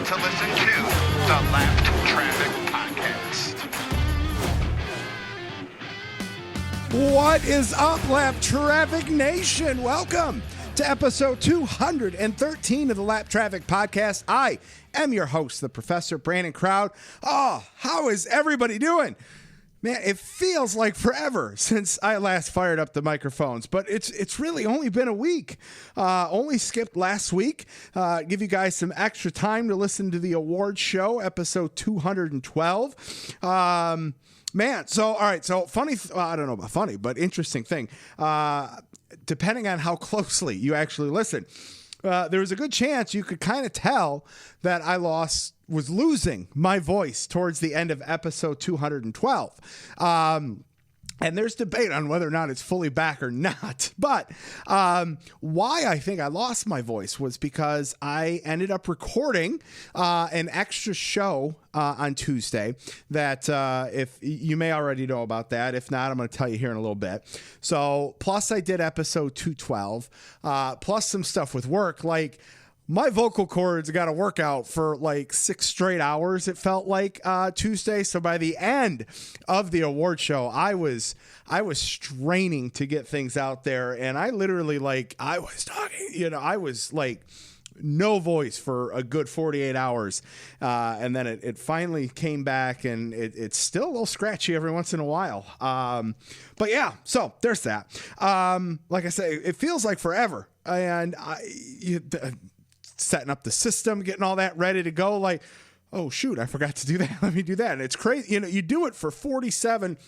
to listen to the Lap Traffic Podcast. What is up, Lap Traffic Nation? Welcome to episode 213 of the Lap Traffic Podcast. I am your host, the Professor Brandon Crowd. Oh, how is everybody doing? Man, it feels like forever since I last fired up the microphones, but it's really only been a week. Only skipped last week. Give you guys some extra time to listen to the award show, episode 212. Man, so, all right, so funny, I don't know about funny, but interesting thing. Depending on how closely you actually listen, there was a good chance you could kind of tell that I was losing my voice towards the end of episode 212. And there's debate on whether or not it's fully back or not. But why I think I lost my voice was because I ended up recording an extra show on Tuesday that if you may already know about that. If not, I'm going to tell you here in a little bit. So plus I did episode 212, plus some stuff with work. Like, my vocal cords got a workout for like 6 straight hours, it felt like, Tuesday. So by the end of the award show, I was straining to get things out there. And I literally, I was talking, I was like no voice for a good 48 hours. And then it finally came back, and it's still a little scratchy every once in a while. But yeah, so there's that. Like I say, it feels like forever. And setting up the system, getting all that ready to go. Like, oh shoot, I forgot to do that. Let me do that. And it's crazy. You do it for 47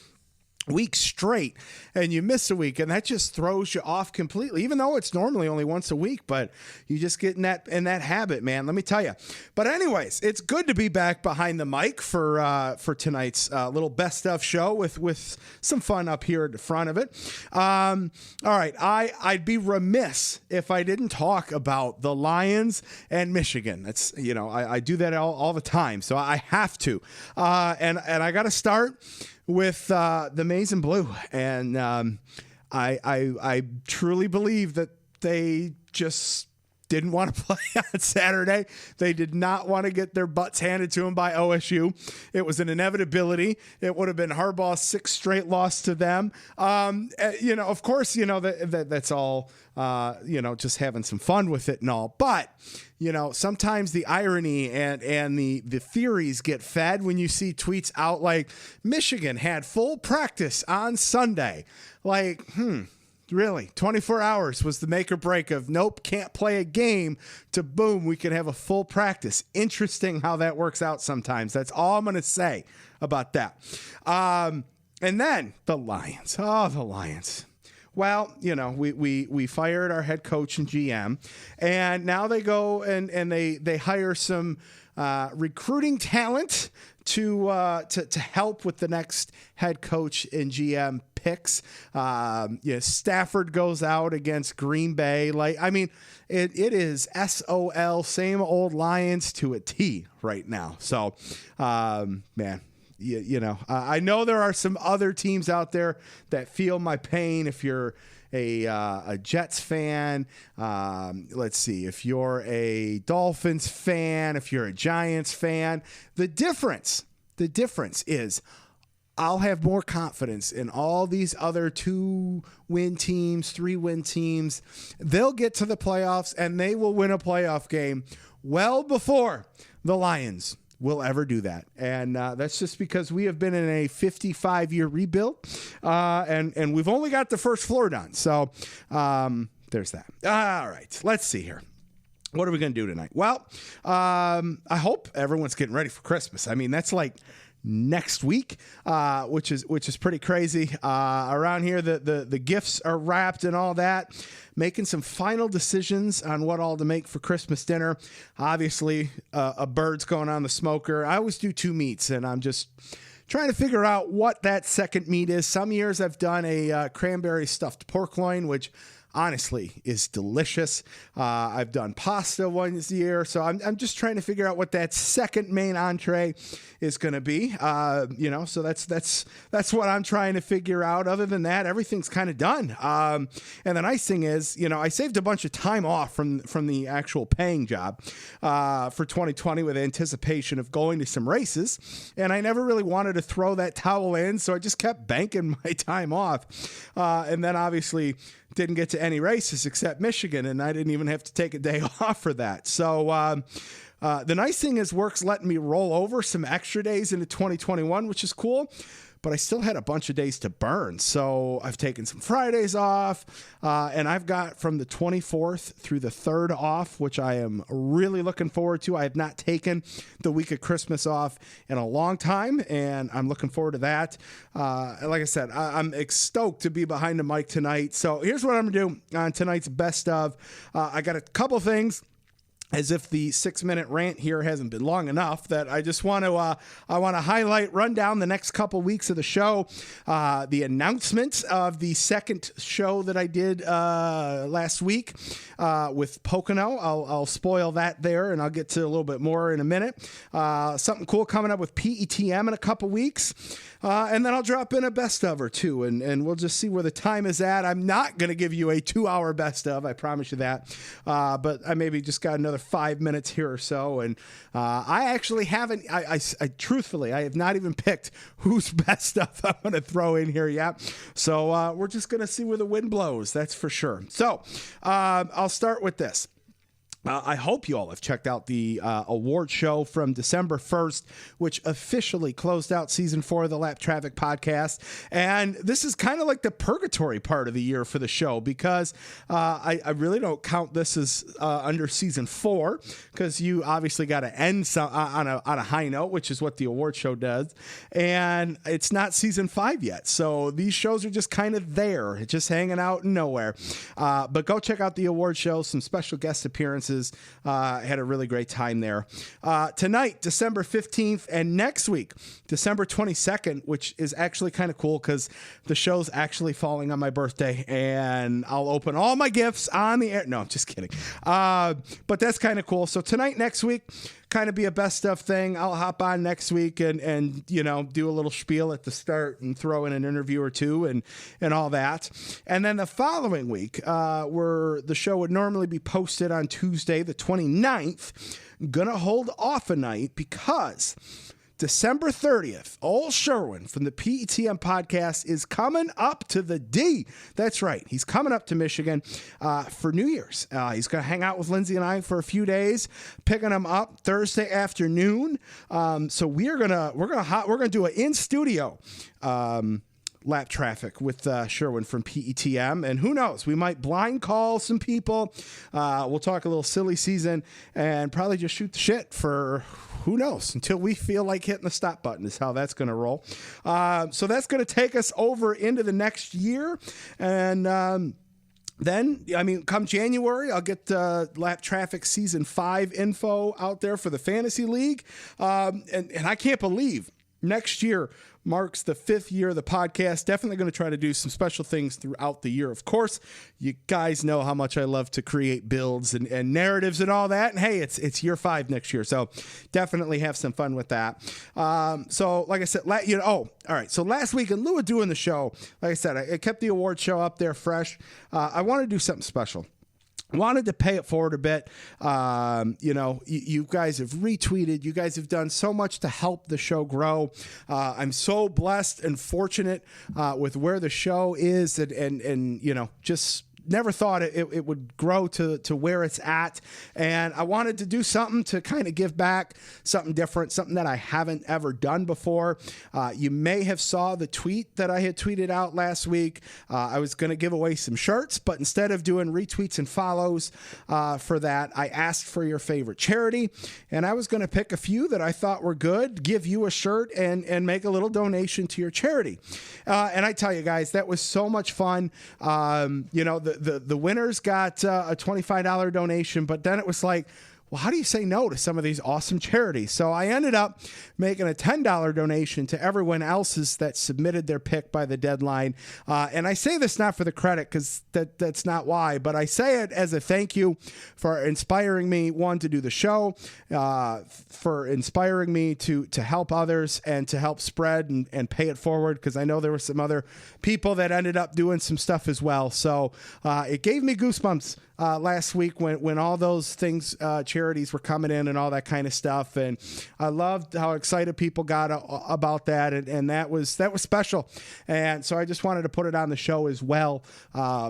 weeks straight and you miss a week, and that just throws you off completely, even though it's normally only once a week, but you just get in that habit, man. Let me tell you. But anyways, it's good to be back behind the mic for tonight's little best of show with some fun up here at the front of it. All right. I'd be remiss if I didn't talk about the Lions and Michigan. That's, I do that all the time, so I have to. And I got to start with the Maize and Blue, and I truly believe that they just didn't want to play on Saturday. They did not want to get their butts handed to them by OSU. It was an inevitability. It would have been Harbaugh's 6th straight loss to them. Of course, that's all, just having some fun with it and all. But, sometimes the irony and the theories get fed when you see tweets out like Michigan had full practice on Sunday. Like, really, 24 hours was the make or break of nope, can't play a game, to boom, we can have a full practice. Interesting how that works out sometimes. That's all I'm going to say about that. And then the Lions. Oh, the Lions. Well, we fired our head coach and GM, and now they go and they hire some recruiting talent to help with the next head coach and GM picks. Stafford goes out against Green Bay. It is SOL, same old Lions to a T right now. So, man. I know there are some other teams out there that feel my pain. If you're a Jets fan, let's see, if you're a Dolphins fan, if you're a Giants fan, the difference is I'll have more confidence in all these other 2-win teams, 3-win teams. They'll get to the playoffs and they will win a playoff game well before the Lions will ever do that. And that's just because we have been in a 55-year rebuild, and we've only got the first floor done. So there's that. All right, let's see here. What are we going to do tonight? Well, I hope everyone's getting ready for Christmas. I mean, that's like next week, which is pretty crazy. Around here, the gifts are wrapped and all that. Making some final decisions on what all to make for Christmas dinner. Obviously, a bird's going on the smoker. I always do 2 meats, and I'm just trying to figure out what that second meat is. Some years I've done a cranberry stuffed pork loin, which honestly is delicious. I've done pasta once a year, so I'm just trying to figure out what that second main entree is going to be. So that's what I'm trying to figure out. Other than that, everything's kind of done. And the nice thing is, I saved a bunch of time off from the actual paying job for 2020 with anticipation of going to some races, and I never really wanted to throw that towel in, so I just kept banking my time off, and then obviously didn't get to any races except Michigan, and I didn't even have to take a day off for that. So the nice thing is work's letting me roll over some extra days into 2021, which is cool. But I still had a bunch of days to burn. So I've taken some Fridays off, and I've got from the 24th through the 3rd off, which I am really looking forward to. I have not taken the week of Christmas off in a long time, and I'm looking forward to that. Like I said, I'm stoked to be behind the mic tonight. So here's what I'm going to do on tonight's Best Of. I got a couple things. As if the 6-minute rant here hasn't been long enough, that I just want to highlight, run down the next couple weeks of the show. The announcement of the second show that I did last week with Pocono. I'll spoil that there, and I'll get to a little bit more in a minute. Something cool coming up with PETM in a couple weeks. And then I'll drop in a best of or two, and we'll just see where the time is at. I'm not going to give you a 2-hour best of, I promise you that. But I maybe just got another 5 minutes here or so. And I actually haven't, I truthfully, I have not even picked whose best stuff I'm going to throw in here yet. So we're just going to see where the wind blows, that's for sure. So I'll start with this. I hope you all have checked out the award show from December 1st, which officially closed out season 4 of the Lap Traffic podcast. And this is kind of like the purgatory part of the year for the show, because I really don't count this as under season 4, because you obviously got to end on a high note, which is what the award show does. And it's not season 5 yet. So these shows are just kind of there, just hanging out in nowhere. But go check out the award show, some special guest appearances. Had a really great time there. Tonight, December 15th, and next week, December 22nd, which is actually kind of cool because the show's actually falling on my birthday, and I'll open all my gifts on the air. No, I'm just kidding. But that's kind of cool. So tonight, next week, kind of be a best of thing. I'll hop on next week and do a little spiel at the start and throw in an interview or two and all that. And then the following week, where the show would normally be posted on Tuesday, the 29th, gonna hold off a night because December 30th, Ol Sherwin from the PETM podcast is coming up to the D. That's right. He's coming up to Michigan for New Year's. He's going to hang out with Lindsay and I for a few days, picking him up Thursday afternoon. So we're gonna do an in studio Lap Traffic with Sherwin from PETM, and who knows, we might blind call some people. We'll talk a little silly season and probably just shoot the shit for who knows until we feel like hitting the stop button is how that's going to roll. So that's going to take us over into the next year, and then, come January, I'll get Lap Traffic Season 5 info out there for the Fantasy League. And I can't believe next year marks the 5th year of the podcast. Definitely going to try to do some special things throughout the year. Of course, you guys know how much I love to create builds and narratives and all that. And hey, it's year 5 next year. So definitely have some fun with that. So like I said, all right. So last week, in lieu of doing the show, like I said, I kept the award show up there fresh. I want to do something special. Wanted to pay it forward a bit. You guys have retweeted. You guys have done so much to help the show grow. I'm so blessed and fortunate with where the show is, and just never thought it would grow to where it's at. And I wanted to do something to kind of give back, something different, something that I haven't ever done before. You may have saw the tweet that I had tweeted out last week. I was going to give away some shirts, but instead of doing retweets and follows for that, I asked for your favorite charity, and I was going to pick a few that I thought were good, give you a shirt, and make a little donation to your charity. And I tell you guys, that was so much fun. The winners got a $25 donation, but then it was like, well, how do you say no to some of these awesome charities? So I ended up making a $10 donation to everyone else's that submitted their pick by the deadline. And I say this not for the credit, because that's not why, but I say it as a thank you for inspiring me, one, to do the show, for inspiring me to help others and to help spread and pay it forward, because I know there were some other people that ended up doing some stuff as well. So it gave me goosebumps last week when all those things, charities were coming in and all that kind of stuff. And I loved how excited people got about that. And that was special. And so I just wanted to put it on the show as well,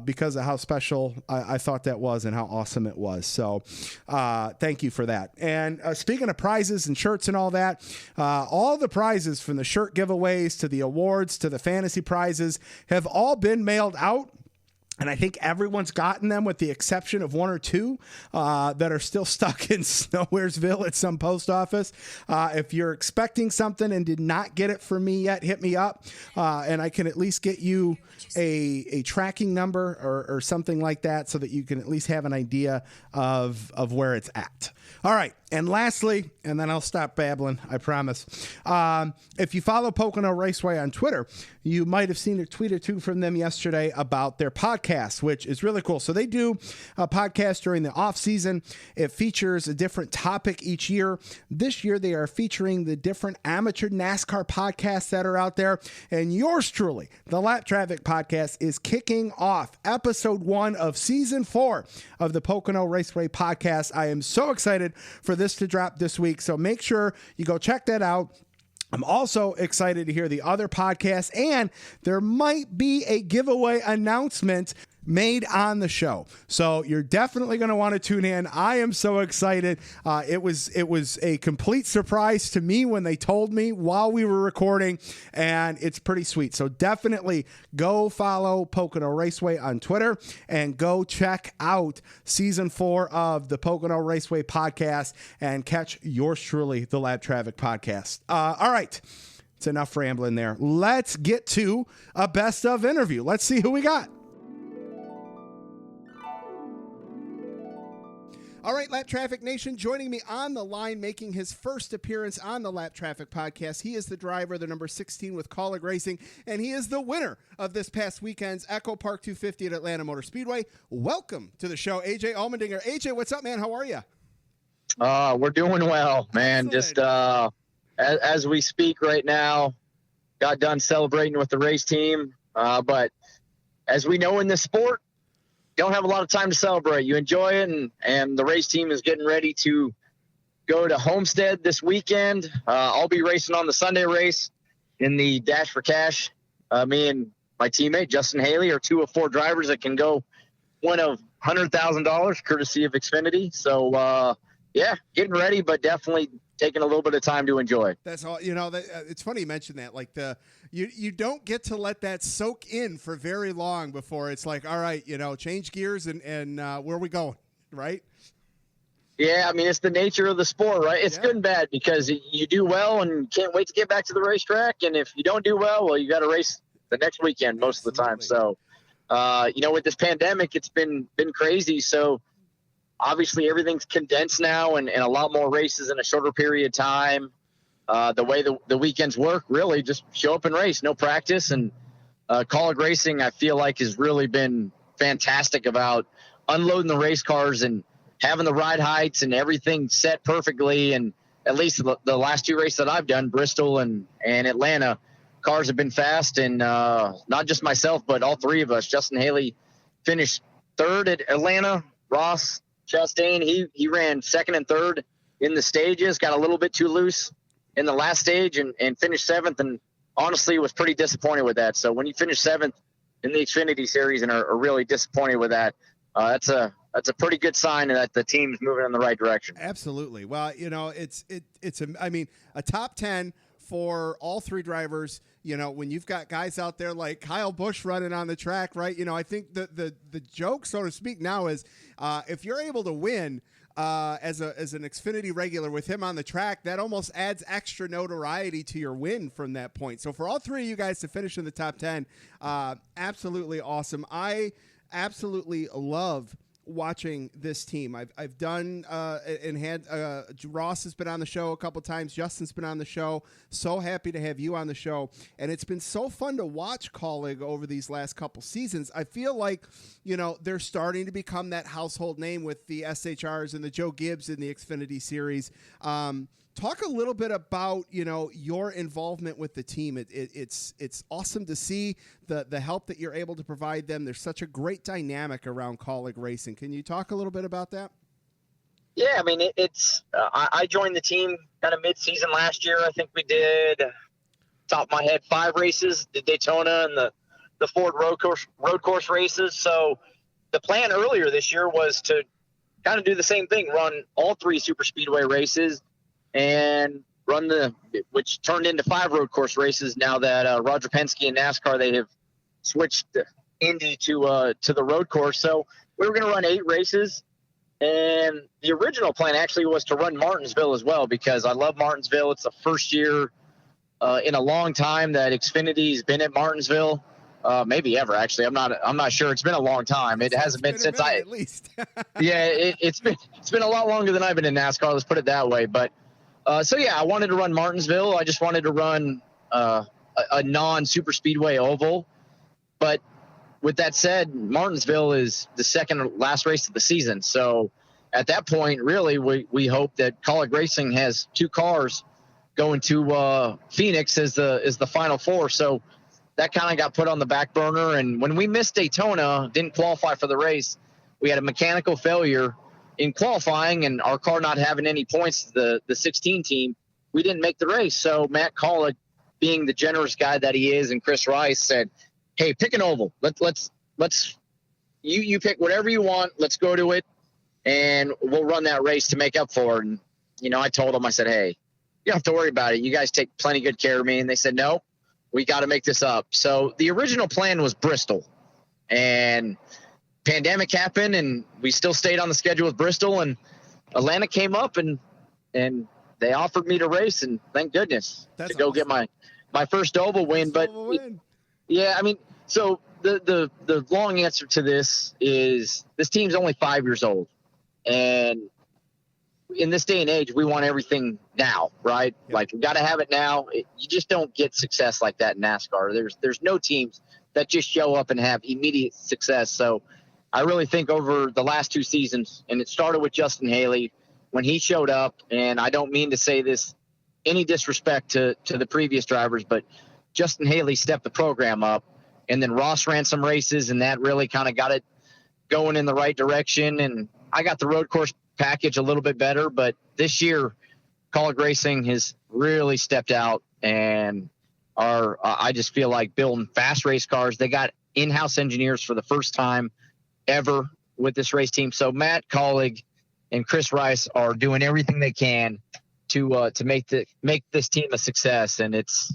because of how special I thought that was and how awesome it was. So thank you for that. And speaking of prizes and shirts and all that, all the prizes, from the shirt giveaways to the awards to the fantasy prizes, have all been mailed out. And I think everyone's gotten them, with the exception of one or two that are still stuck in Nowheresville at some post office. If you're expecting something and did not get it from me yet, hit me up, and I can at least get you a tracking number or something like that, so that you can at least have an idea of where it's at. All right. And lastly, and then I'll stop babbling, I promise. If you follow Pocono Raceway on Twitter, you might have seen a tweet or two from them yesterday about their podcast, which is really cool. So they do a podcast during the off season. It features a different topic each year. This year, they are featuring the different amateur NASCAR podcasts that are out there. And yours truly, the Lap Traffic Podcast, is kicking off episode 1 of season 4 of the Pocono Raceway Podcast. I am so excited for this to drop this week, so make sure you go check that out. I'm also excited to hear the other podcasts, and there might be a giveaway announcement made on the show. So you're definitely going to want to tune in. I am so excited. It was a complete surprise to me when they told me while we were recording, and it's pretty sweet. So definitely go follow Pocono Raceway on Twitter and go check out season 4 of the Pocono Raceway podcast and catch yours truly, the Lab Traffic Podcast. All right. It's enough rambling there. Let's get to a best of interview. Let's see who we got. All right, Lap Traffic Nation, joining me on the line, making his first appearance on the Lap Traffic Podcast. He is the driver, the number 16 with Colleague Racing, and he is the winner of this past weekend's Echo Park 250 at Atlanta Motor Speedway. Welcome to the show, AJ Allmendinger. AJ, what's up, man? How are you? We're doing well, man. Excellent. Just as we speak right now, got done celebrating with the race team. But as we know in this sport, don't have a lot of time to celebrate. You enjoy it, and the race team is getting ready to go to Homestead this weekend. I'll be racing on the Sunday race in the Dash for Cash. Me and my teammate Justin Haley are 2 of 4 drivers that can go win of $100,000 courtesy of Xfinity. So yeah, getting ready, but definitely taking a little bit of time to enjoy. That's all. You know, it's funny you mentioned that. Like you don't get to let that soak in for very long before it's like, all right, change gears and where are we going, right? Yeah, I mean, it's the nature of the sport, right? It's good and bad, because you do well and can't wait to get back to the racetrack, and if you don't do well, you got to race the next weekend most of the time. So, with this pandemic, it's been crazy. So obviously everything's condensed now, and a lot more races in a shorter period of time. The way the weekends work, really just show up and race, no practice. And Colleague Racing, I feel like, has really been fantastic about unloading the race cars and having the ride heights and everything set perfectly. And at least the last 2 races that I've done, Bristol and Atlanta, cars have been fast. And not just myself, but all 3 of us. Justin Haley finished 3rd at Atlanta. Ross Chastain, he ran 2nd and 3rd in the stages, got a little bit too loose in the last stage and finished 7th, and honestly was pretty disappointed with that. So when you finish 7th in the Xfinity Series and are really disappointed with that, that's a pretty good sign that the team's moving in the right direction. Absolutely. Well, it's a top 10 for all 3 drivers. When you've got guys out there like Kyle Busch running on the track, right? I think the joke, so to speak, now is if you're able to win as an Xfinity regular with him on the track, that almost adds extra notoriety to your win from that point. So for all 3 of you guys to finish in the top 10, absolutely awesome. I absolutely love watching this team. I've done and had Ross has been on the show a couple times. Justin's been on the show. So happy to have you on the show, and it's been so fun to watch Kaulig over these last couple seasons. I feel like they're starting to become that household name with the SHRs and the Joe Gibbs in the Xfinity series. Talk a little bit about your involvement with the team. It's awesome to see the help that you're able to provide them. There's such a great dynamic around Kaulig Racing. Can you talk a little bit about that? Yeah, I mean it's I joined the team kind of mid-season last year. I think we did, top of my head, 5 races: the Daytona and the Ford road course races. So the plan earlier this year was to kind of do the same thing, run all 3 super speedway races, and run which turned into 5 road course races now that Roger Penske and NASCAR, they have switched Indy to the road course. So we were going to run 8 races, and the original plan actually was to run Martinsville as well, because I love Martinsville. It's the first year in a long time that Xfinity's been at Martinsville. Maybe ever, actually. I'm not sure. It's been a long time. It hasn't been since at least. Yeah, it's been a lot longer than I've been in NASCAR. Let's put it that way. But so yeah, I wanted to run Martinsville. I just wanted to run a non-super speedway oval. But with that said, Martinsville is the second last race of the season. So at that point, really, we hope that Kaulig Racing has 2 cars going to Phoenix as the final 4. So that kind of got put on the back burner. And when we missed Daytona, didn't qualify for the race, we had a mechanical failure in qualifying, and our car not having any points, the 16 team, we didn't make the race. So Matt Kaulig, being the generous guy that he is, and Chris Rice said, "Hey, pick an oval. Let's you pick whatever you want. Let's go to it, and we'll run that race to make up for it." And I told him, I said, "Hey, you don't have to worry about it. You guys take plenty good care of me." And they said, "No, we got to make this up." So the original plan was Bristol, and pandemic happened, and we still stayed on the schedule with Bristol, and Atlanta came up, and they offered me to race, and thank goodness, to go get my first oval win. But yeah, I mean, so the long answer to this is this team's only 5 years old, and in this day and age, we want everything now, right? Yep. Like, we got to have it now. You just don't get success like that in NASCAR. There's no teams that just show up and have immediate success. So I really think over the last 2 seasons, and it started with Justin Haley when he showed up, and I don't mean to say this any disrespect to the previous drivers, but Justin Haley stepped the program up, and then Ross ran some races, and that really kind of got it going in the right direction. And I got the road course package a little bit better, but this year Kaulig Racing has really stepped out and I just feel like building fast race cars. They got in-house engineers for the first time ever with this race team. So Matt Kaulig and Chris Rice are doing everything they can to make this team a success, and it's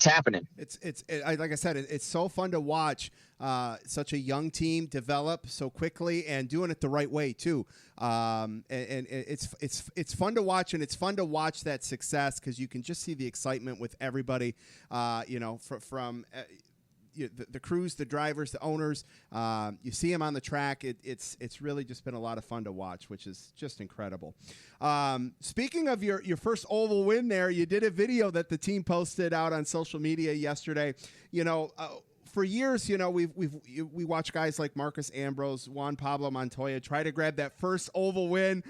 happening. Like I said, it's so fun to watch such a young team develop so quickly and doing it the right way too. And it's fun to watch, and it's fun to watch that success because you can just see the excitement with everybody. From the crews, the drivers, the owners. You see them on the track. It's really just been a lot of fun to watch, which is just incredible. Speaking of your first oval win there, you did a video that the team posted out on social media yesterday. For years, we watch guys like Marcus Ambrose, Juan Pablo Montoya try to grab that first oval win.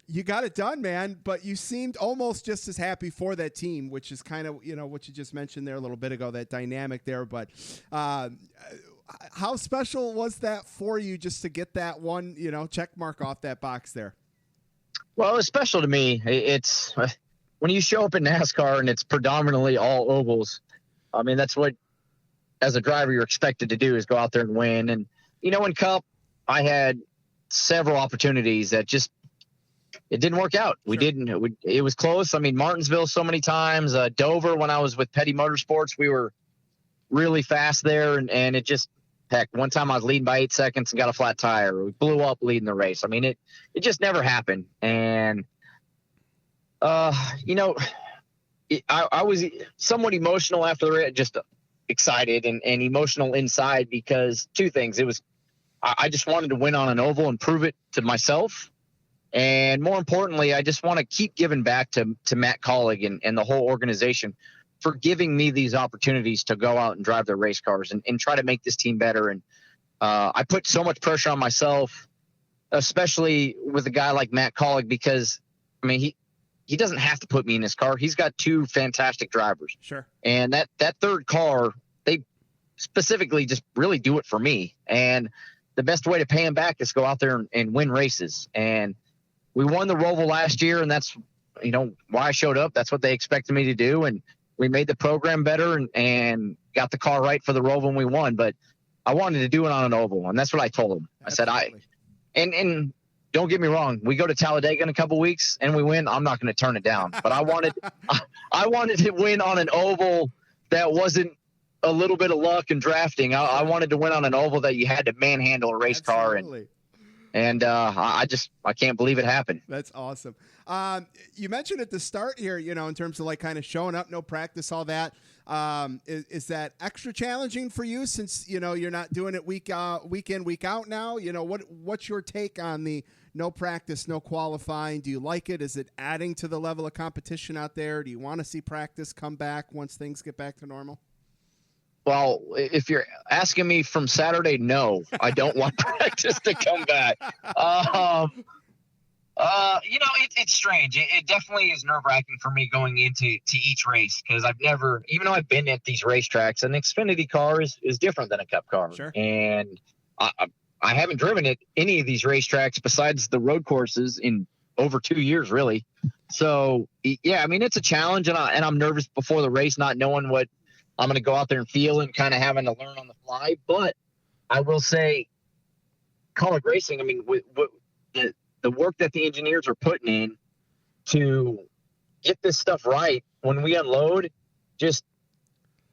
You got it done, man, but you seemed almost just as happy for that team, which is kind of, what you just mentioned there a little bit ago, that dynamic there. But how special was that for you just to get that one, check mark off that box there? Well, it's special to me. It's when you show up in NASCAR and it's predominantly all ovals. I mean, that's what, as a driver, you're expected to do, is go out there and win. And, in Cup, I had several opportunities that just, it didn't work out. We didn't. It was close. I mean, Martinsville so many times. Dover, when I was with Petty Motorsports, we were really fast there. And it just, heck, one time I was leading by 8 seconds and got a flat tire. We blew up leading the race. I mean, it just never happened. And, I was somewhat emotional after the race, just excited and emotional inside, because 2 things. It was I just wanted to win on an oval and prove it to myself. And more importantly, I just want to keep giving back to Matt Collig and the whole organization for giving me these opportunities to go out and drive their race cars and try to make this team better. And I put so much pressure on myself, especially with a guy like Matt Collig, because, I mean, he doesn't have to put me in his car. He's got two fantastic drivers. Sure. And that third car, they specifically just really do it for me. And the best way to pay him back is go out there and win races. And we won the Roval last year, and that's, why I showed up. That's what they expected me to do. And we made the program better and got the car right for the Roval, and we won. But I wanted to do it on an oval, and that's what I told him. Absolutely. I said, and don't get me wrong, we go to Talladega in a couple weeks and we win. I'm not going to turn it down, but I wanted to win on an oval that wasn't a little bit of luck and drafting. I wanted to win on an oval that you had to manhandle a race Absolutely. car. And I can't believe it happened. That's awesome. You mentioned at the start here, in terms of like kind of showing up, no practice, all that. Is that extra challenging for you since, you're not doing it week in, week out now? What's your take on the no practice, no qualifying? Do you like it? Is it adding to the level of competition out there? Do you want to see practice come back once things get back to normal? Well, if you're asking me from Saturday, no, I don't want practice to come back. It's strange. It definitely is nerve-wracking for me going into each race because I've never, even though I've been at these racetracks, an Xfinity car is different than a Cup car. Sure. And I haven't driven at any of these racetracks besides the road courses in over 2 years, really. So, yeah, I mean, it's a challenge, and I'm nervous before the race, not knowing what I'm going to go out there and feel and kind of having to learn on the fly. But I will say, Collig Racing, I mean, with the work that the engineers are putting in to get this stuff right when we unload, just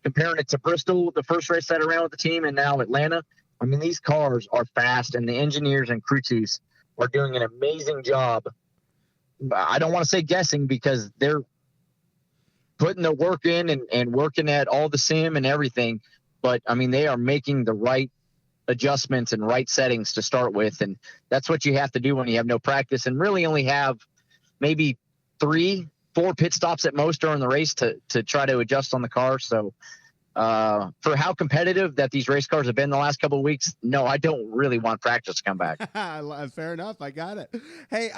comparing it to Bristol, the first race that I ran with the team, and now Atlanta, I mean, these cars are fast, and the engineers and crew chiefs are doing an amazing job. I don't want to say guessing because they're putting the work in and working at all the sim and everything. But, I mean, they are making the right adjustments and right settings to start with. And that's what you have to do when you have no practice and really only have maybe 3-4 pit stops at most during the race to try to adjust on the car. So for how competitive that these race cars have been the last couple of weeks, no, I don't really want practice to come back. Fair enough. I got it. Hey,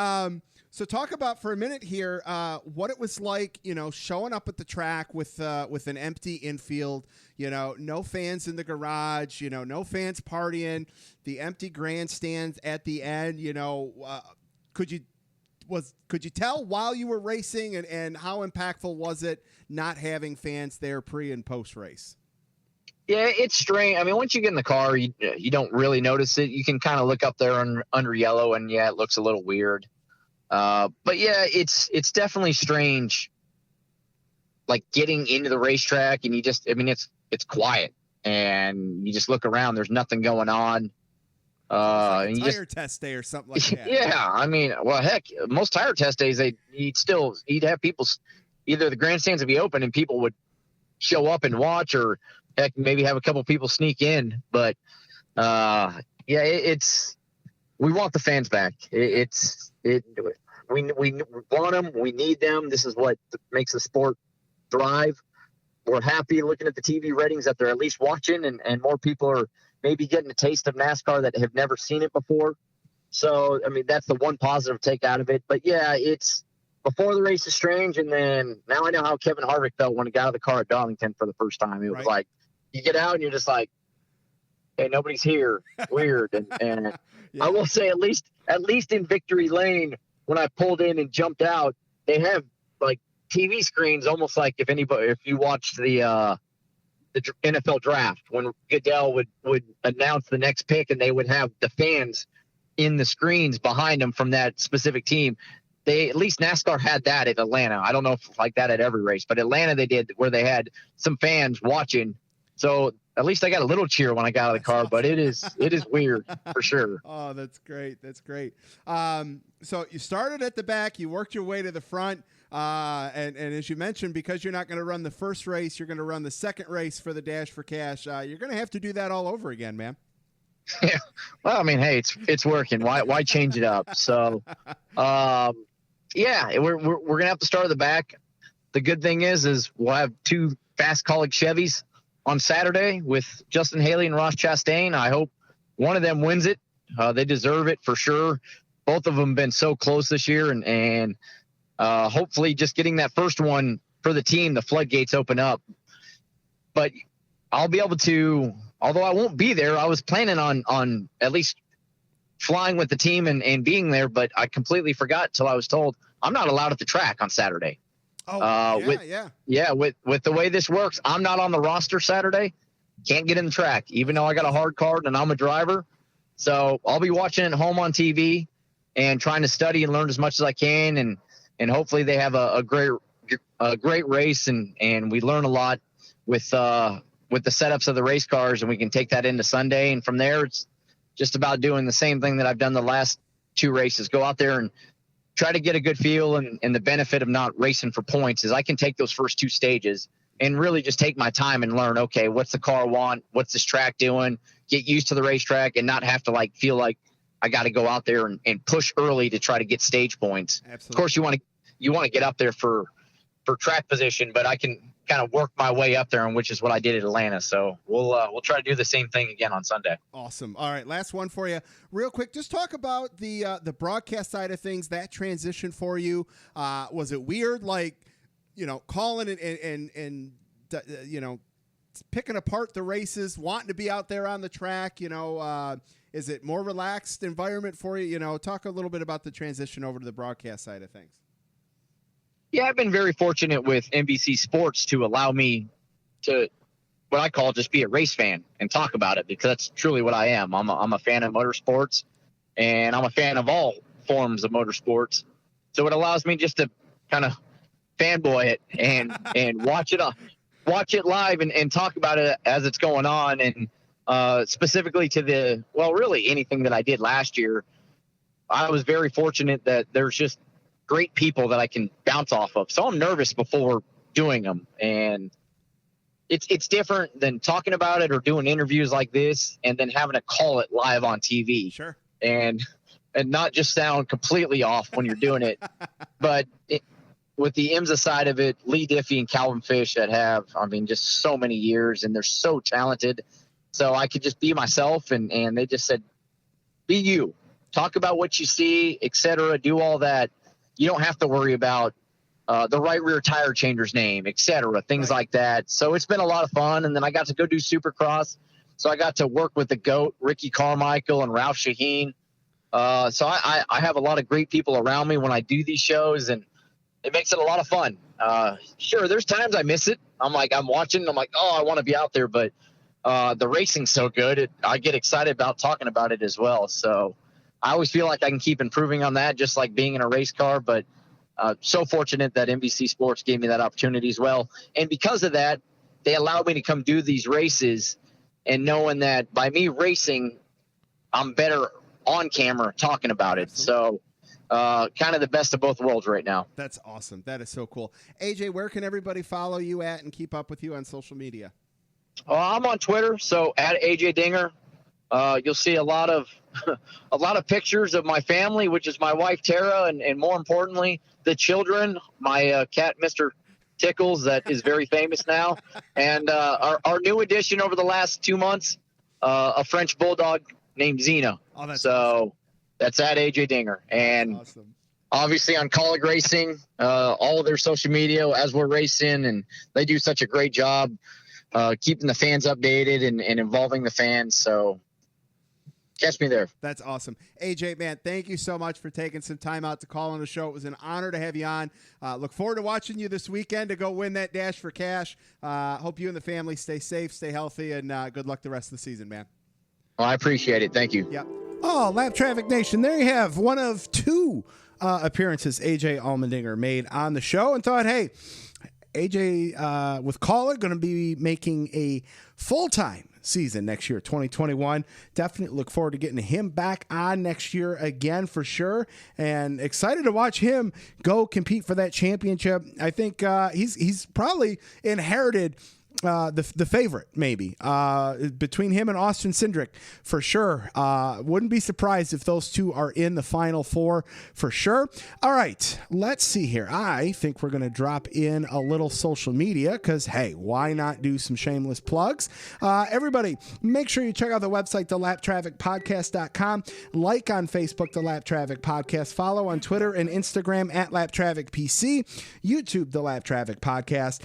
so talk about for a minute here what it was like, showing up at the track with an empty infield, no fans in the garage, no fans partying, the empty grandstands at the end. Could you tell while you were racing and how impactful was it not having fans there pre and post race? Yeah, it's strange. I mean, once you get in the car, you don't really notice it. You can kind of look up there under yellow, and yeah, it looks a little weird. But yeah, it's definitely strange, like getting into the racetrack and it's quiet and you just look around, there's nothing going on. Like a tire test day or something like that. Yeah. I mean, well, heck, most tire test days, you'd have people, either the grandstands would be open and people would show up and watch, or heck, maybe have a couple people sneak in. But, we want the fans back. We want them. We need them. This is what makes the sport thrive. We're happy looking at the TV ratings that they're at least watching, and more people are maybe getting a taste of NASCAR that have never seen it before. So, I mean, that's the one positive take out of it. But yeah, it's before the race is strange. And then now I know how Kevin Harvick felt when he got out of the car at Darlington for the first time. It was like, you get out and you're just like, hey, nobody's here. Weird. And yeah. I will say at least in Victory Lane, when I pulled in and jumped out, they have like TV screens, almost like if you watched the NFL draft, when Goodell would announce the next pick and they would have the fans in the screens behind them from that specific team. At least NASCAR had that at Atlanta. I don't know if it's like that at every race, but Atlanta they did, where they had some fans watching. So at least I got a little cheer when I got out of the car, but it is weird for sure. Oh, that's great. That's great. So you started at the back, you worked your way to the front. And as you mentioned, because you're not going to run the first race, you're going to run the second race for the Dash for Cash. You're going to have to do that all over again, man. Yeah. Well, I mean, hey, it's working. Why change it up? So, yeah, we're gonna have to start at the back. The good thing is we'll have 2 fast Colleague Chevys on Saturday with Justin Haley and Ross Chastain. I hope one of them wins it. They deserve it for sure. Both of them been so close this year, and hopefully just getting that first one for the team, the floodgates open up. But I'll be able to, although I won't be there, I was planning on at least flying with the team and being there, but I completely forgot till I was told I'm not allowed at the track on Saturday. With the way this works, I'm not on the roster Saturday. Can't get in the track, even though I got a hard card and I'm a driver. So I'll be watching at home on TV and trying to study and learn as much as I can. And hopefully they have a great race and we learn a lot with the setups of the race cars, and we can take that into Sunday. And from there, it's just about doing the same thing that I've done the last 2 races. Go out there and try to get a good feel, and the benefit of not racing for points is I can take those first 2 stages and really just take my time and learn, okay, what's the car want? What's this track doing? Get used to the racetrack and not have to feel like I got to go out there and push early to try to get stage points. Absolutely. Of course, you want to get up there for track position, but I can kind of work my way up there, and which is what I did at Atlanta. So we'll try to do the same thing again on Sunday. Awesome. All right, last one for you, real quick. Just talk about the broadcast side of things. That transition for you, was it weird? Calling and picking apart the races, wanting to be out there on the track. Is it more relaxed environment for you? Talk a little bit about the transition over to the broadcast side of things. Yeah, I've been very fortunate with NBC Sports to allow me to, what I call, just be a race fan and talk about it, because that's truly what I am. I'm a fan of motorsports, and I'm a fan of all forms of motorsports. So it allows me just to kind of fanboy it and watch it live and talk about it as it's going on. And specifically to really anything that I did last year, I was very fortunate that there's just great people that I can bounce off of. So I'm nervous before doing them, and it's different than talking about it or doing interviews like this and then having to call it live on TV. Sure. And not just sound completely off when you're doing it. But with the IMSA side of it, Lee Diffie and Calvin Fish that have, just so many years, and they're so talented. So I could just be myself, and they just said, be you. Talk about what you see, etc. Do all that. You don't have to worry about the right rear tire changer's name, etc. Things like that. So it's been a lot of fun. And then I got to go do Supercross. So I got to work with the GOAT, Ricky Carmichael, and Ralph Shaheen. So I have a lot of great people around me when I do these shows, and it makes it a lot of fun. Sure, there's times I miss it. I'm watching, I'm like, oh, I want to be out there. But the racing's so good, I get excited about talking about it as well. So I always feel like I can keep improving on that, just like being in a race car. But so fortunate that NBC Sports gave me that opportunity as well. And because of that, they allowed me to come do these races, and knowing that by me racing, I'm better on camera talking about it. So kind of the best of both worlds right now. That's awesome. That is so cool. AJ, where can everybody follow you at and keep up with you on social media? I'm on Twitter, so at AJ Dinger. You'll see a lot of pictures of my family, which is my wife Tara, and more importantly, the children. My cat, Mr. Tickles, that is very famous now, and our new addition over the last 2 months, a French bulldog named Zena. Oh, that's so awesome. That's at AJ Dinger, and awesome. Obviously on Colleague Racing, all of their social media as we're racing, and they do such a great job keeping the fans updated and involving the fans. So catch me there. That's awesome. AJ, man, thank you so much for taking some time out to call on the show. It was an honor to have you on. Look forward to watching you this weekend to go win that Dash for Cash. Hope you and the family stay safe, stay healthy, and good luck the rest of the season, man. Well, I appreciate it. Thank you. Yep. Oh, Lap Traffic Nation, there you have one of 2 appearances AJ Allmendinger made on the show, and thought, hey, AJ with Caller going to be making a full-time season next year, 2021. Definitely look forward to getting him back on next year again for sure, and excited to watch him go compete for that championship. I think he's probably inherited the favorite, maybe, between him and Austin Cindric, for sure. Wouldn't be surprised if those two are in the Final Four, for sure. All right, let's see here. I think we're going to drop in a little social media because, hey, why not do some shameless plugs? Everybody, make sure you check out the website, thelaptrafficpodcast.com. Like on Facebook, The Lap Traffic Podcast. Follow on Twitter and Instagram at LapTrafficPC. YouTube, The Lap Traffic Podcast.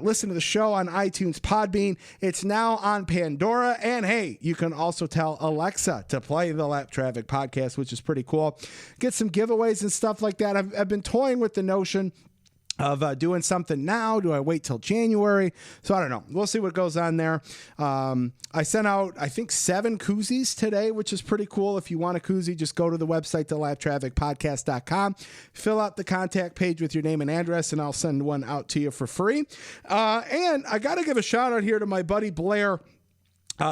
Listen to the show on iTunes, Podbean. It's now on Pandora. And hey, you can also tell Alexa to play the Lap Traffic Podcast, which is pretty cool. Get some giveaways and stuff like that. I've been toying with the notion of doing something now. Do I wait till January? So I don't know. We'll see what goes on there. I sent out, I think, 7 koozies today, which is pretty cool. If you want a koozie, just go to the website, thelaptrafficpodcast.com. Fill out the contact page with your name and address, and I'll send one out to you for free. And I got to give a shout out here to my buddy Blair.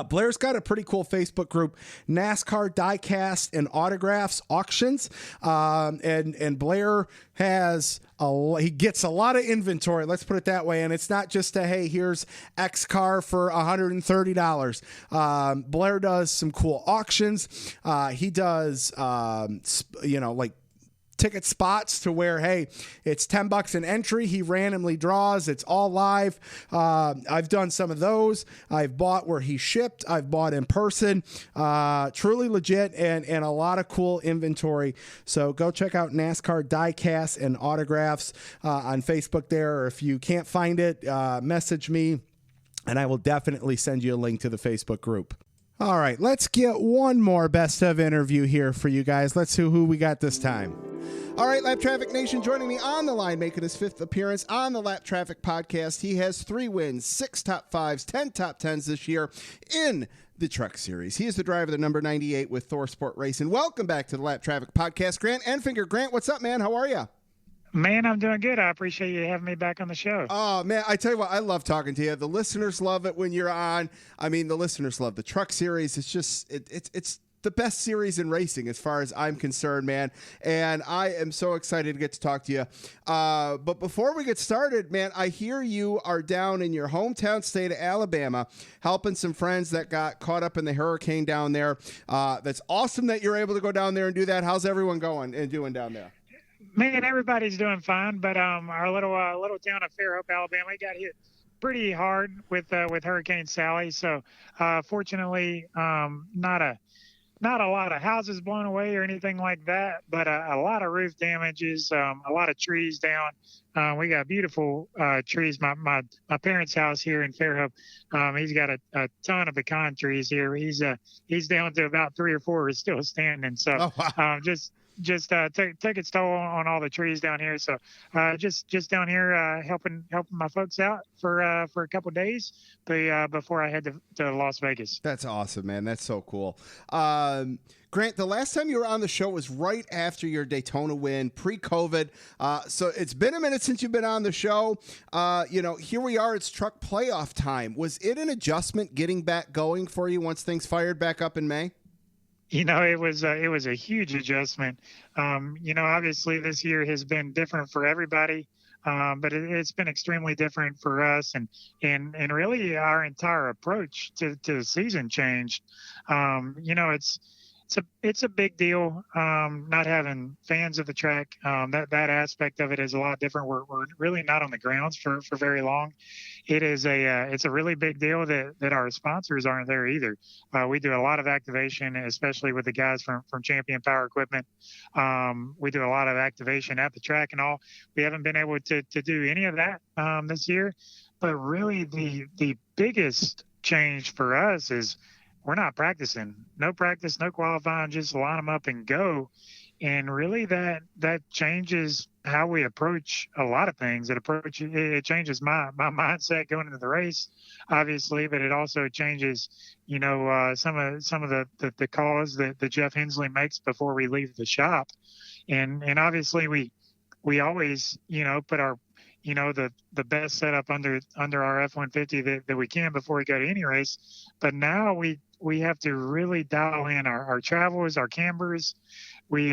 Blair's got a pretty cool Facebook group, NASCAR Diecast and Autographs Auctions. And Blair has he gets a lot of inventory, let's put it that way. And it's not just hey, here's X car for $130. Blair does some cool auctions. He does, like ticket spots to where, hey, it's $10 an entry. He randomly draws. It's all live. I've done some of those. I've bought where he shipped. I've bought in person. Truly legit and a lot of cool inventory. So go check out NASCAR Diecast and Autographs on Facebook there. Or if you can't find it, message me and I will definitely send you a link to the Facebook group. All right, let's get one more best of interview here for you guys. Let's see who we got this time. All right, Lap Traffic Nation, joining me on the line, making his 5th appearance on the Lap Traffic Podcast. He has 3 wins, 6 top 5s, 10 top 10s this year in the Truck Series. He is the driver of the number 98 with Thor Sport Racing. Welcome back to the Lap Traffic Podcast, Grant Enfinger. Grant, what's up, man? How are you? Man, I'm doing good. I appreciate you having me back on the show. Oh, man, I tell you what, I love talking to you. The listeners love it when you're on. I mean, the listeners love the Truck Series. It's just, it's the best series in racing as far as I'm concerned, man. And I am so excited to get to talk to you. But before we get started, man, I hear you are down in your hometown state of Alabama helping some friends that got caught up in the hurricane down there. That's awesome that you're able to go down there and do that. How's everyone going and doing down there? Man, everybody's doing fine, but our little town of Fairhope, Alabama, got hit pretty hard with Hurricane Sally. So fortunately, not a lot of houses blown away or anything like that, but a lot of roof damages, a lot of trees down. We got beautiful trees. My parents' house here in Fairhope, he's got a ton of pecan trees here. He's down to about 3 or 4 is still standing. So just take its toll on all the trees down here. So just down here helping my folks out for a couple of days before I head to Las Vegas. That's awesome, man. That's so cool. Grant, the last time you were on the show was right after your Daytona win, pre-COVID. So it's been a minute since you've been on the show. Here we are. It's truck playoff time. Was it an adjustment getting back going for you once things fired back up in May? It was a huge adjustment. Obviously this year has been different for everybody, but it's been extremely different for us, and really our entire approach to the season changed. It's a big deal not having fans of the track. That aspect of it is a lot different. We're really not on the grounds for very long. It's a really big deal that our sponsors aren't there either. We do a lot of activation, especially with the guys from Champion Power Equipment. We do a lot of activation at the track and all. We haven't been able to do any of that this year. But really the biggest change for us is we're not practicing. No practice, no qualifying, just line them up and go. And really that changes how we approach a lot of things. It changes my mindset going into the race, obviously, but it also changes, some of the calls that Jeff Hensley makes before we leave the shop. And obviously we always, put our, the best setup under our F-150 that we can before we go to any race. But now we have to really dial in our travels, our cambers, we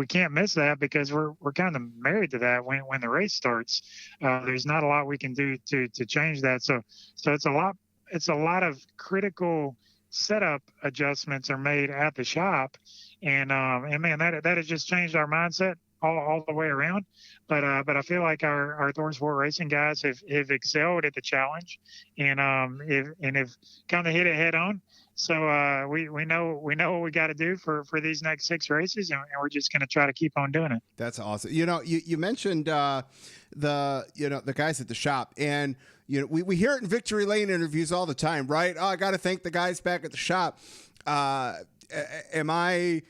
can't miss that because we're kind of married to that when the race starts. There's not a lot we can do to change that. So it's a lot of critical setup adjustments are made at the shop, and man, that has just changed our mindset all the way around. But I feel like our Thor Sport Racing guys have excelled at the challenge, and have kind of hit it head on. So we know what we got to do for these next 6 races, and we're just going to try to keep on doing it. That's awesome. You mentioned the guys at the shop, and we hear it in Victory Lane interviews all the time, right? Oh, I got to thank the guys back at the shop. Am I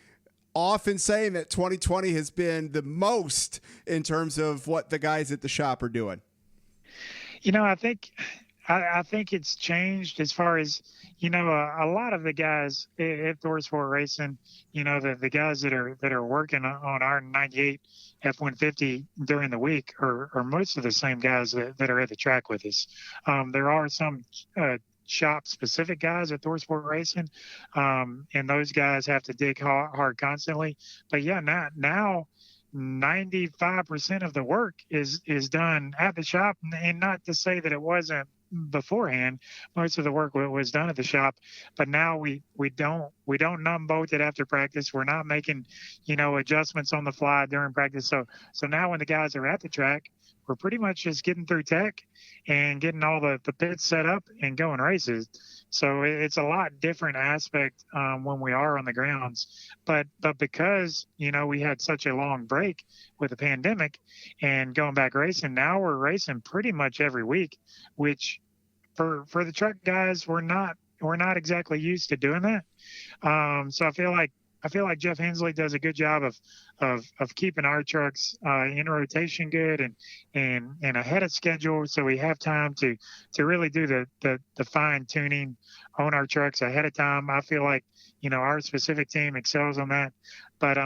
off in saying that 2020 has been the most in terms of what the guys at the shop are doing? I think it's changed as far as, a lot of the guys at Thor Sport Racing, the guys that are working on our 98 F-150 during the week are most of the same guys that are at the track with us. There are some shop specific guys at Thor Sport Racing, and those guys have to dig hard constantly. But yeah, now 95% of the work is done at the shop, and not to say that it wasn't beforehand. Most of the work was done at the shop, but now we don't numb bolt it after practice. We're not making adjustments on the fly during practice. So now when the guys are at the track, we're pretty much just getting through tech and getting all the pits set up and going races. So it's a lot different aspect when we are on the grounds. But because, we had such a long break with the pandemic and going back racing, now we're racing pretty much every week, which for the truck guys, we're not exactly used to doing that. So I feel like Jeff Hensley does a good job of keeping our trucks in rotation good and ahead of schedule, so we have time to really do the fine tuning on our trucks ahead of time. I feel like our specific team excels on that, but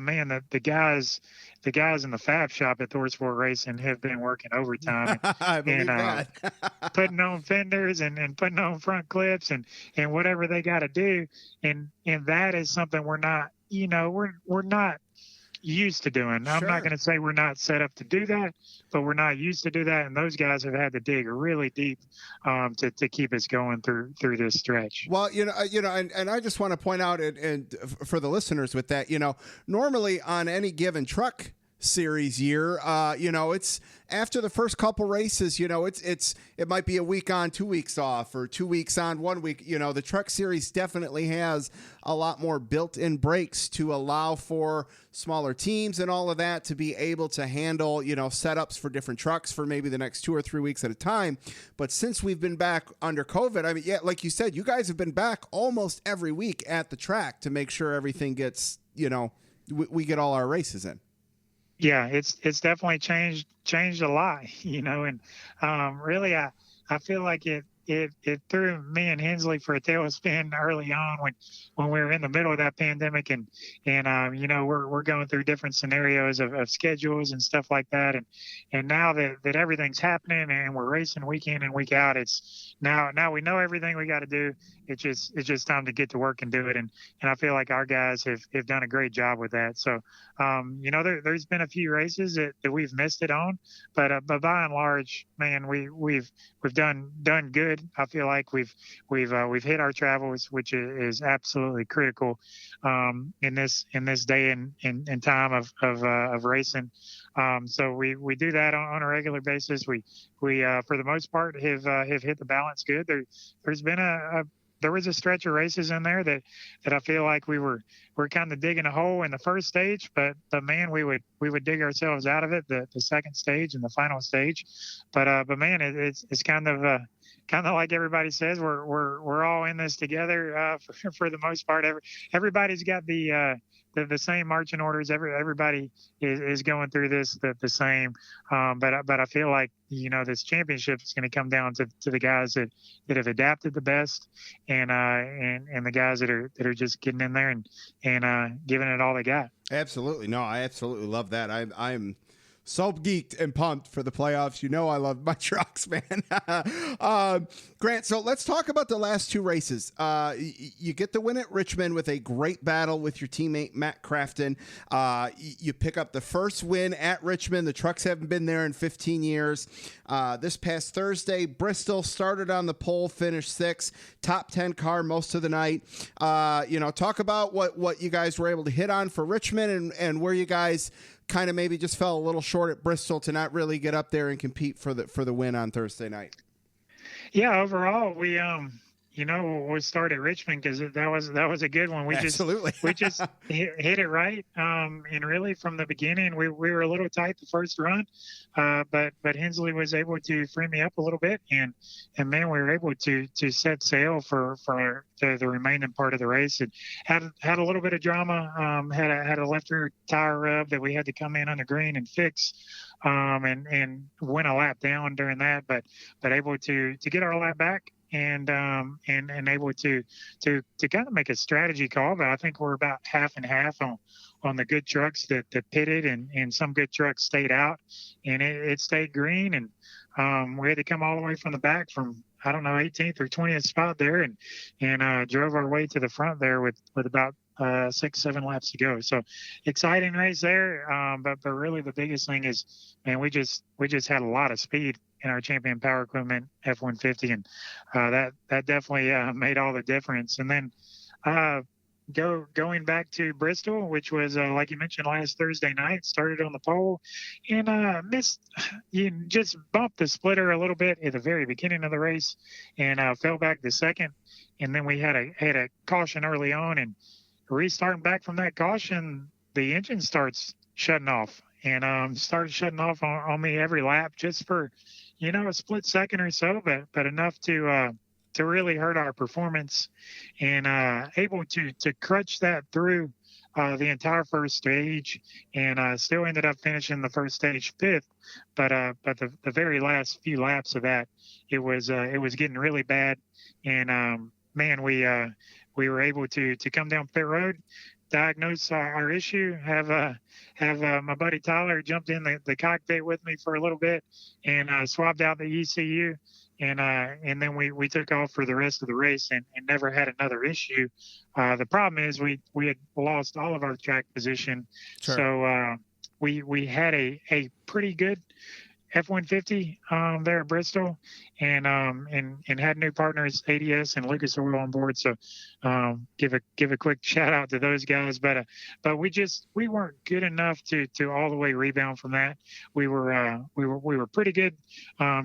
man, the guys in the fab shop at Thor Sport Racing have been working overtime and putting on fenders and putting on front clips and whatever they got to do, and that is something we're not we're not used to doing. Sure. I'm not going to say we're not set up to do that, but we're not used to do that, and those guys have had to dig really deep to keep us going through this stretch. Well, and I just want to point out, and for the listeners with that, normally on any given truck series year, it's after the first couple races, it might be a week on, 2 weeks off, or 2 weeks on, 1 week. The truck series definitely has a lot more built-in breaks to allow for smaller teams and all of that to be able to handle, setups for different trucks for maybe the next 2 or 3 weeks at a time. But since we've been back under COVID, I mean, yeah, like you said, you guys have been back almost every week at the track to make sure everything gets, we get all our races in. Yeah, it's definitely changed a lot, and really I feel like it threw me and Hensley for a tailspin early on when we were in the middle of that pandemic, and we're going through different scenarios of schedules and stuff like that, and now that everything's happening and we're racing week in and week out, it's now we know everything we got to do. It's just time to get to work and do it, and I feel like our guys have done a great job with that. So there's been a few races that we've missed it on, but by and large, man, we've done good. I feel like we've hit our travels, which is absolutely critical in this day and time of racing. So we do that on a regular basis. We for the most part have hit the balance good. There's been there was a stretch of races in there that I feel like we're kind of digging a hole in the first stage, but man, we would dig ourselves out of it the second stage and the final stage. But man, it's kind of like everybody says, we're all in this together for the most part. Everybody's got the same marching orders. Everybody is going through this the same. But I feel like this championship is going to come down to the guys that have adapted the best, and the guys that are just getting in there and giving it all they got. Absolutely, no, I absolutely love that. I'm So geeked and pumped for the playoffs. You know I love my trucks, man. Grant, so let's talk about the last two races. You get the win at Richmond with a great battle with your teammate Matt Crafton. You pick up the first win at Richmond. The trucks haven't been there in 15 years. This past Thursday, Bristol started on the pole, finished 6th, top 10 car most of the night. Talk about what you guys were able to hit on for Richmond and where you guys kind of maybe just fell a little short at Bristol to not really get up there and compete for the win on Thursday night. Yeah, overall we started Richmond because that was a good one. We just hit it right. And really from the beginning, we were a little tight the first run, but Hensley was able to free me up a little bit, and man, we were able to set sail for the remaining part of the race. And had a little bit of drama. Had a left rear tire rub that we had to come in on the green and fix. And went a lap down during that, but able to get our lap back and able to kind of make a strategy call. But I think we're about half and half on the good trucks that pitted, and some good trucks stayed out, and it stayed green. And we had to come all the way from the back from, I don't know, 18th or 20th spot there, and drove our way to the front there with about 6-7 laps to go. So exciting race there. But really the biggest thing is, man, we just had a lot of speed in our Champion Power Equipment F-150, and that definitely made all the difference. And then going back to Bristol, which was like you mentioned last Thursday night, started on the pole and just bumped the splitter a little bit at the very beginning of the race, and fell back to second. And then we had a caution early on, and restarting back from that caution, the engine starts shutting off, and started shutting off on me every lap, just for a split second or so, but enough to really hurt our performance, and able to crutch that through the entire first stage, and still ended up finishing the first stage 5th. But the very last few laps of that, it was getting really bad, and man, we were able to come down pit road, diagnose our issue, have my buddy Tyler jumped in the cockpit with me for a little bit, and swabbed out the ECU, and then we took off for the rest of the race, and never had another issue. The problem is we had lost all of our track position. Sure. So we had a pretty good F-150 there at Bristol, and had new partners, ADS and Lucas Oil, on board. So give a quick shout out to those guys. But we weren't good enough to all the way rebound from that. We were pretty good,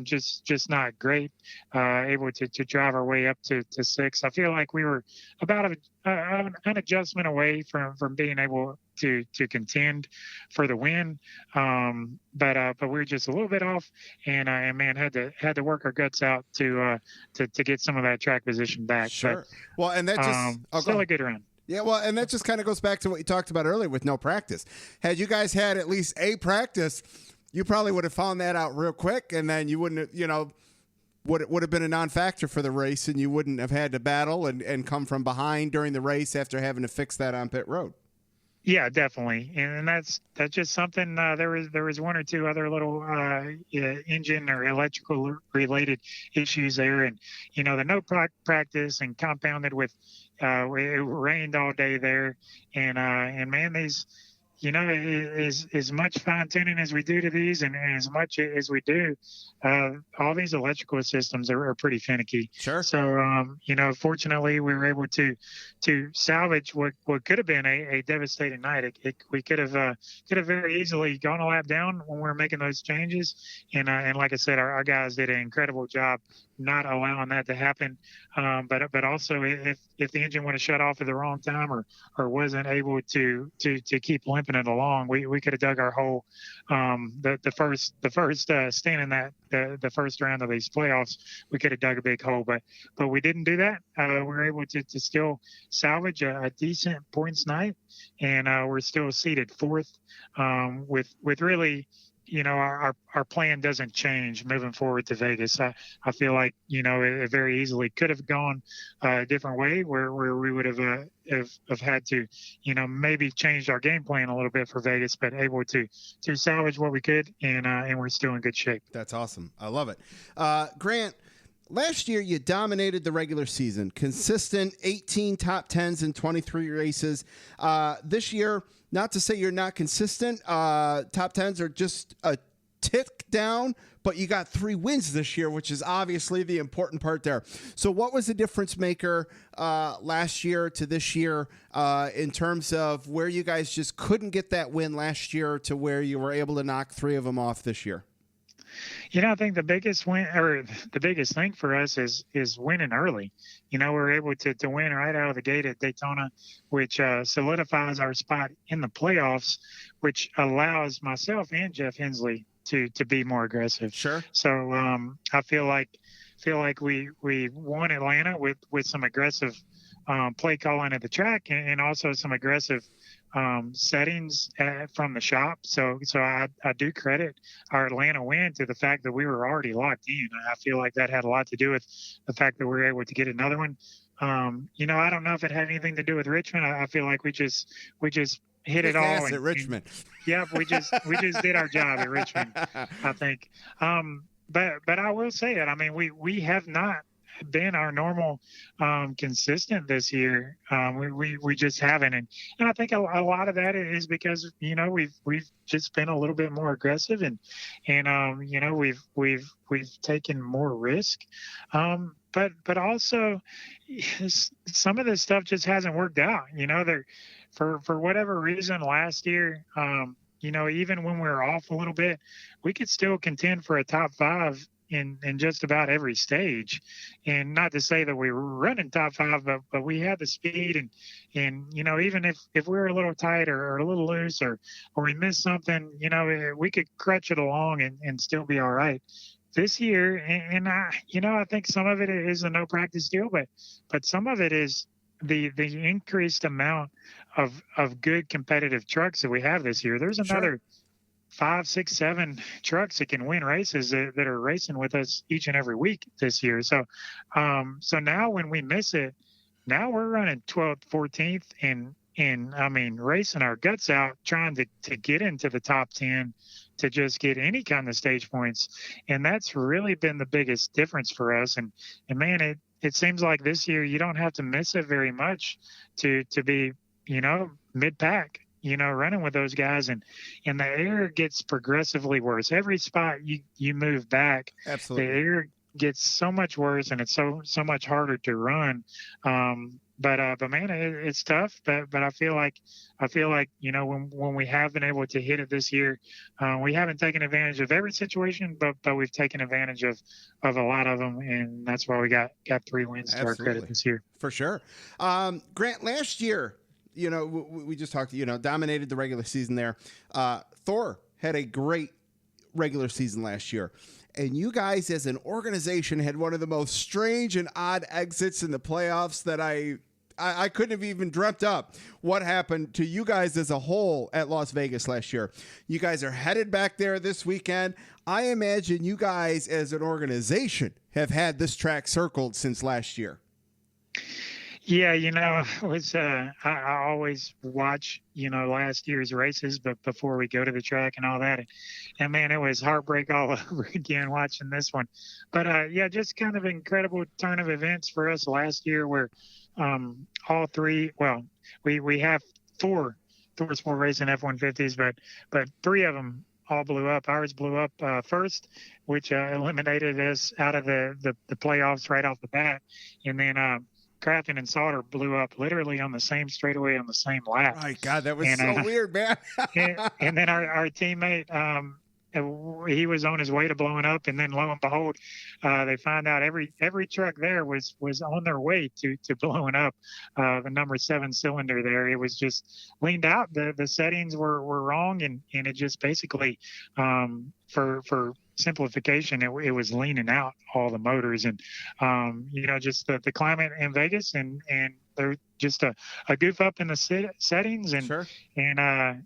just not great. Able to drive our way up to 6th. I feel like we were about an adjustment away from being able to contend for the win, but we were just a little bit off, and man, had to work our guts out to get some of that track position back. Sure. But, well, and that just still a good run. Yeah, well, and that just kind of goes back to what you talked about earlier with no practice. Had you guys had at least a practice, you probably would have found that out real quick, and then you wouldn't, would have been a non-factor for the race, and you wouldn't have had to battle and come from behind during the race after having to fix that on pit road. Yeah, definitely, and that's just something. There was one or two other little engine or electrical related issues there, and the no practice, and compounded with it rained all day there, and man, these. As much fine tuning as we do to these, and as much as we do, all these electrical systems are pretty finicky. Sure. So, fortunately, we were able to salvage what could have been a devastating night. We could have very easily gone a lap down when we were making those changes, and like I said, our guys did an incredible job not allowing that to happen. But also, if the engine would have shut off at the wrong time, or wasn't able to keep limping it along, we could have dug our hole. The first stint in the first round of these playoffs, we could have dug a big hole, but we didn't do that. We were able to still salvage a decent points night, and we're still seated 4th, with really our plan doesn't change moving forward to Vegas. I feel like, it very easily could have gone a different way where we would have had to, maybe change our game plan a little bit for Vegas, but able to salvage what we could, and we're still in good shape. That's awesome. I love it. Grant, last year you dominated the regular season, consistent 18 top 10s in 23 races. This year, not to say you're not consistent, top 10s are just a tick down, but you got 3 wins this year, which is obviously the important part there. So what was the difference maker last year to this year in terms of where you guys just couldn't get that win last year to where you were able to knock 3 of them off this year? I think the biggest win, or the biggest thing for us, is winning early. We're able to win right out of the gate at Daytona, which solidifies our spot in the playoffs, which allows myself and Jeff Hensley to be more aggressive. Sure. So I feel like we won Atlanta with some aggressive play calling at the track, and also some aggressive settings from the shop. So I do credit our Atlanta win to the fact that we were already locked in. I feel like that had a lot to do with the fact that we were able to get another one. I don't know if it had anything to do with Richmond. I feel like we just hit it all at Richmond. We just did our job at Richmond, I think. But I will say it. I mean, we have not been our normal consistent this year. We just haven't, and I think a lot of that is because we've just been a little bit more aggressive, and we've taken more risk, but also some of this stuff just hasn't worked out. For whatever reason last year, even when we were off a little bit, we could still contend for a top 5 in just about every stage. And not to say that we were running top 5, but we had the speed, and even if we were a little tight or a little loose or we missed something, we could crutch it along and still be all right. This year, and I think some of it is a no practice deal, but some of it is the increased amount of good competitive trucks that we have this year. There's another 5, 6, 7 trucks that can win races that are racing with us each and every week this year. So now when we miss it, now we're running 12th, 14th, and I mean, racing our guts out, trying to get into the top 10 to just get any kind of stage points. And that's really been the biggest difference for us. And man, it seems like this year you don't have to miss it very much to be, mid-pack, running with those guys, and the air gets progressively worse. Every spot you move back, absolutely, the air gets so much worse, and it's so much harder to run. But man, it's tough. But I feel like when we have been able to hit it this year, we haven't taken advantage of every situation, but we've taken advantage of a lot of them, and that's why we got 3 wins to our credit this year. For sure. Grant, last year, we just talked, dominated the regular season there. Thor had a great regular season last year. And you guys as an organization had one of the most strange and odd exits in the playoffs that I couldn't have even dreamt up what happened to you guys as a whole at Las Vegas last year. You guys are headed back there this weekend. I imagine you guys as an organization have had this track circled since last year. Yeah, I always watch, last year's races, but before we go to the track and all that. And man, it was heartbreak all over again watching this one. But just kind of incredible turn of events for us last year where all 3, we have 4 Sport Racing F-150s, but 3 of them all blew up. Ours blew up first, which eliminated us out of the playoffs right off the bat. And then Crafton and Sauter blew up literally on the same straightaway on the same lap. My God, that was so weird, man. and then our teammate, he was on his way to blowing up, and then lo and behold, they find out every truck there was on their way to blowing up. The number 7 cylinder there, it was just leaned out. The settings were wrong, and it just basically for simplification, it was leaning out all the motors, and just the climate in Vegas and they're just a goof up in the settings. And Sure. and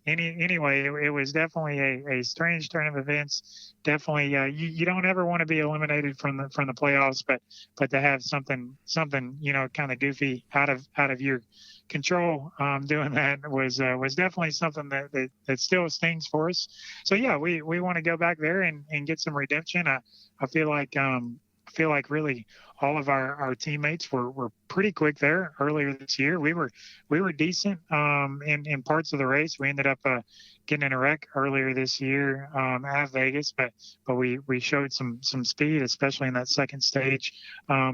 anyway, it was definitely a strange turn of events. Definitely, you don't ever want to be eliminated from the playoffs, but to have something kind of goofy out of your control, doing that was definitely something that still stings for us. So yeah, we want to go back there and get some redemption. I feel like really all of our teammates were pretty quick there earlier this year. We were decent in parts of the race. We ended up getting in a wreck earlier this year at Vegas, but we showed some speed, especially in that second stage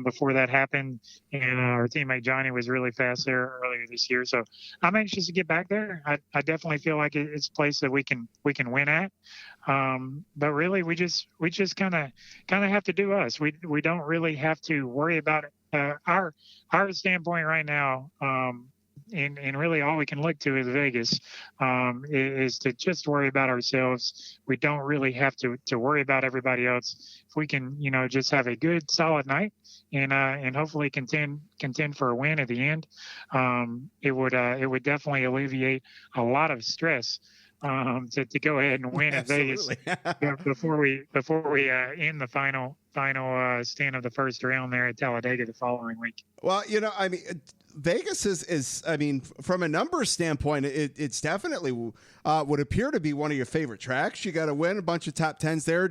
before that happened. And our teammate Johnny was really fast there earlier this year. So I'm anxious to get back there. I definitely feel like it's a place that we can win at. But really, we just kind of have to do us. We don't really have to worry about our standpoint right now. And really all we can look to is Vegas, is to just worry about ourselves. We don't really have to worry about everybody else. If we can, just have a good solid night and hopefully contend for a win at the end, it would definitely alleviate a lot of stress to go ahead and win at Vegas before we end the final stand of the first round there at Talladega the following week. Well, I mean, Vegas is I mean, from a numbers standpoint, it's definitely would appear to be one of your favorite tracks. You got to win a bunch of top tens there.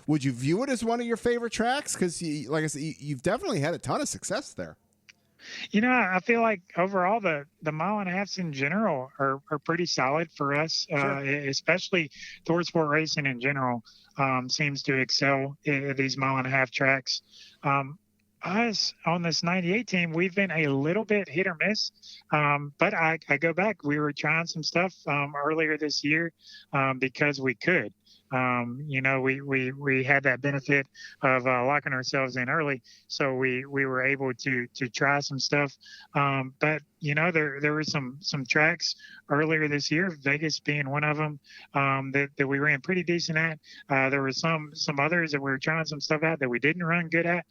Would you view it as one of your favorite tracks? Because, like I said, you've definitely had a ton of success there. I feel like overall the mile and a halves in general are pretty solid for us, Sure. Especially ThorSport racing in general seems to excel at these mile and a half tracks. Us on this 98 team, we've been a little bit hit or miss, but I go back. We were trying some stuff earlier this year because we could. We had that benefit of locking ourselves in early, so we were able to try some stuff. But there were some tracks earlier this year, Vegas being one of them, that we ran pretty decent at. There were some others that we were trying some stuff out that we didn't run good at.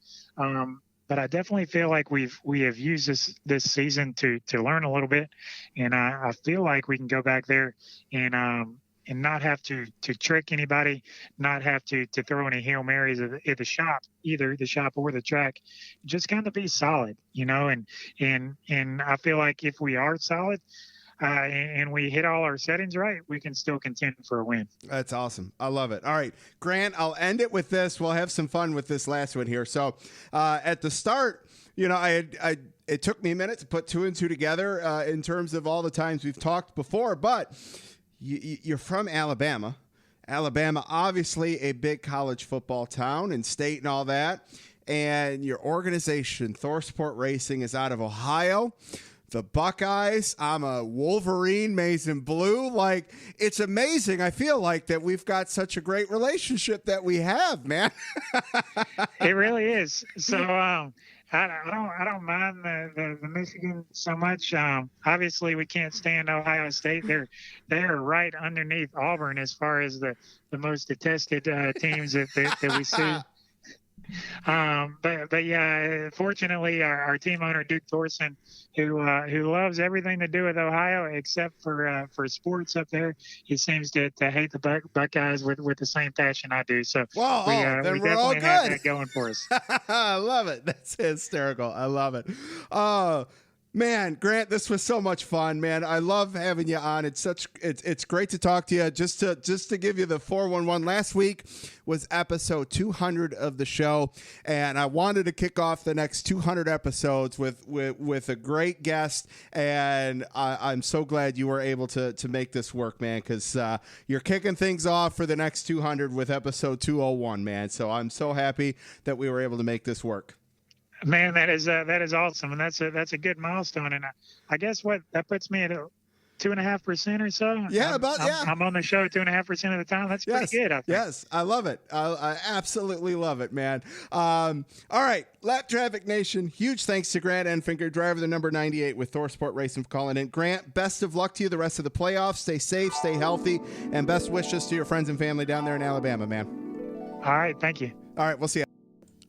But I definitely feel like we have used this season to learn a little bit, and I feel like we can go back there and not have to trick anybody, not have to throw any Hail Marys at the shop, either the shop or the track, just kind of be solid, and I feel like if we are solid, and we hit all our settings right, we can still contend for a win. That's awesome. I love it. All right, Grant, I'll end it with this. We'll have some fun with this last one here. So at the start, it took me a minute to put two and two together in terms of all the times we've talked before, but you're from Alabama. Alabama, obviously a big college football town and state and all that. And your organization, ThorSport Racing, is out of Ohio. The Buckeyes, I'm a Wolverine, maize and blue. Like, it's amazing. I feel like that we've got such a great relationship that we have, man. It really is. So, I don't mind the Michigan so much. Obviously, we can't stand Ohio State. They're right underneath Auburn as far as the most detested teams that we see. But yeah, fortunately, our team owner Duke Thorson, who loves everything to do with Ohio except for sports up there, he seems to hate the Buckeyes with the same passion I do. So we definitely have that going for us. I love it. That's hysterical. I love it. Man, Grant, this was so much fun, man. I love having you on. It's great to talk to you. Just to give you the 411, last week was episode 200 of the show, and I wanted to kick off the next 200 episodes with a great guest, and I'm so glad you were able to make this work, man, because you're kicking things off for the next 200 with episode 201, man. So I'm so happy that we were able to make this work. Man, that is awesome, and that's a good milestone, and I guess that puts me at 2.5% or so. Yeah, I'm on the show 2.5% of the time. That's pretty good. I think. Yes, I love it. I absolutely love it, man. All right, Lap Traffic Nation. Huge thanks to Grant Enfinger, driver the number 98 with ThorSport Racing, for calling in. Grant, best of luck to you the rest of the playoffs. Stay safe, stay healthy, and best wishes to your friends and family down there in Alabama, man. All right, thank you. All right, we'll see you.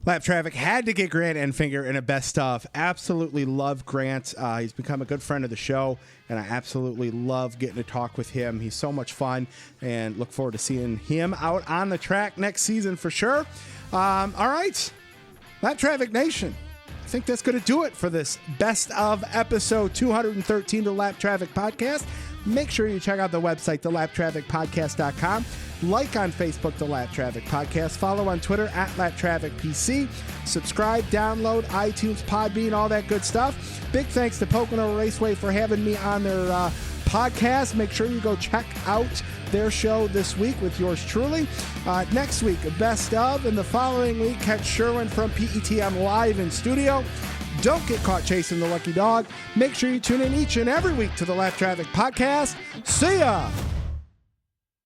Lap Traffic had to get Grant Enfinger in a best of. Absolutely love Grant. He's become a good friend of the show, and I absolutely love getting to talk with him. He's so much fun, and look forward to seeing him out on the track next season for sure. All right, Lap Traffic Nation. I think that's going to do it for this best of episode 213 of the Lap Traffic Podcast. Make sure you check out the website, thelaptrafficpodcast.com. Like on Facebook, The Lap Traffic Podcast. Follow on Twitter at LapTrafficPC. Subscribe, download, iTunes, Podbean, all that good stuff. Big thanks to Pocono Raceway for having me on their podcast. Make sure you go check out their show this week with yours truly. Next week, best of, and the following week, catch Sherwin from PETM live in studio. Don't get caught chasing the lucky dog. Make sure you tune in each and every week to the Lap Traffic Podcast. See ya!